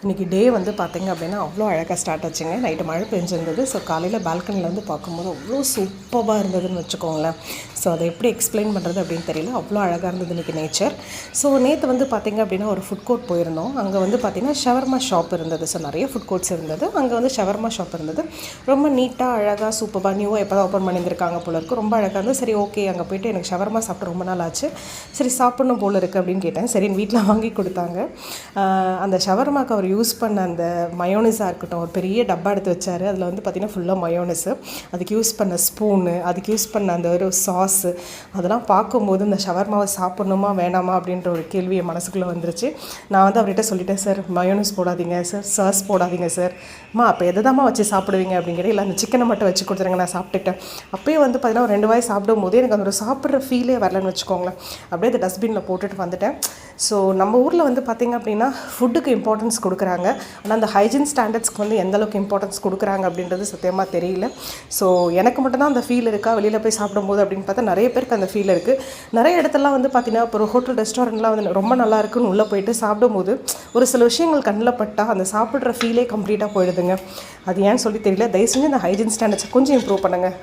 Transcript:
இன்றைக்கி டே வந்து பார்த்திங்க அப்படின்னா அவ்வளோ அழகாக ஸ்டார்ட் ஆச்சுங்க. நைட்டு மழை பெஞ்சிருந்தது. ஸோ காலையில் பால்கனியில் வந்து பார்க்கும்போது அவ்வளோ சூப்பராக இருந்ததுன்னு வச்சுக்கோங்களேன். ஸோ அதை எப்படி எக்ஸ்பிளைன் பண்ணுறது அப்படின்னு தெரியல, அவ்வளோ அழகாக இருந்தது இன்றைக்கி நேச்சர். ஸோ நேற்று வந்து பார்த்திங்க அப்படின்னா ஒரு ஃபுட் கோர்ட் போயிருந்தோம். அங்கே வந்து பார்த்திங்கன்னா ஷவர்மா ஷாப் இருந்தது. ஸோ நிறைய ஃபுட் கோர்ட்ஸ் இருந்தது. அங்கே வந்து ஷவர்மா ஷாப் இருந்தது. ரொம்ப நீட்டாக அழகாக சூப்பராக நியூவாக எப்போ தான் ஓப்பன் பண்ணியிருக்காங்க போல இருக்குது. ரொம்ப அழகாக இருந்தது. சரி ஓகே, அங்கே போய்ட்டு எனக்கு ஷவர்மா சாப்பிட்டு ரொம்ப நாள் ஆச்சு, சரி சாப்பிட்ணும் போல் இருக்குது அப்படின்னு கேட்டேன். சரின்னு வீட்டில் வாங்கி கொடுத்தாங்க. அந்த ஷவர்மாக்கு அவர் யூஸ் பண்ண அந்த மயோனிஸாக இருக்கட்டும், ஒரு பெரிய டப்பா எடுத்து வச்சார். அதில் வந்து பார்த்திங்கன்னா ஃபுல்லாக மயோனிஸு, அதுக்கு யூஸ் பண்ண ஸ்பூனு, அதுக்கு யூஸ் பண்ண அந்த ஒரு சாஸு, அதெல்லாம் பார்க்கும்போது இந்த ஷவர்மாவை சாப்பிட்ணுமா வேணாமா அப்படின்ற ஒரு கேள்வி என் மனசுக்குள்ளே வந்துருச்சு. நான் வந்து அவர்கிட்ட சொல்லிட்டேன், சார் மயோனிஸ் போடாதீங்க சார், சாஸ் போடாதீங்க சார். அப்போ எதை தாம்மா வச்சு சாப்பிடுவீங்க அப்படிங்கிற, இல்லை அந்த சிக்கனை மட்டும் வச்சு கொடுத்துருங்க, நான் சாப்பிட்டுட்டேன். அப்போயே வந்து பார்த்திங்கன்னா ஒரு 2 வாய் சாப்பிடும்போது எனக்கு அந்த ஒரு சாப்பிட்ற ஃபீலே வரலன்னு வச்சுக்கோங்களேன். அப்படியே அந்த டஸ்ட்பினில் போட்டுட்டு வந்துட்டேன். ஸோ நம்ம ஊரில் வந்து பார்த்திங்க அப்படின்னா ஃபுட்டுக்கு இம்பார்ட்டன்ஸ் கொடுக்குறாங்க. ஆனால் அந்த ஹைஜீன் ஸ்டாண்டர்ட்ஸ்க்கு வந்து எந்தளவுக்கு இம்பார்ட்டன்ஸ் கொடுக்குறாங்க அப்படின்றது சத்தியமாக தெரியல. ஸோ எனக்கு மட்டும்தான் அந்த ஃபீல் இருக்கா வெளியில் போய் சாப்பிடும்போது அப்படின்னு பார்த்தா நிறைய பேருக்கு அந்த ஃபீல் இருக்குது. நிறைய இடத்துலலாம் வந்து பார்த்திங்கன்னா இப்போ ஒரு ஹோட்டல் ரெஸ்டாரண்ட்லாம் வந்து ரொம்ப நல்லா இருக்குன்னு உள்ளே போயிட்டு சாப்பிடும்போது ஒரு சில விஷயங்கள் கண்ணில் பட்டால் அந்த சாப்பிட்ற ஃபீலே கம்ப்ளீட்டாக போயிடுதுங்க. அது ஏன்னு சொல்லி தெரியல. தயவு செஞ்சு இந்த ஹைஜீன் ஸ்டாண்டர்ட்ஸை கொஞ்சம் இம்ப்ரூவ் பண்ணுங்கள்.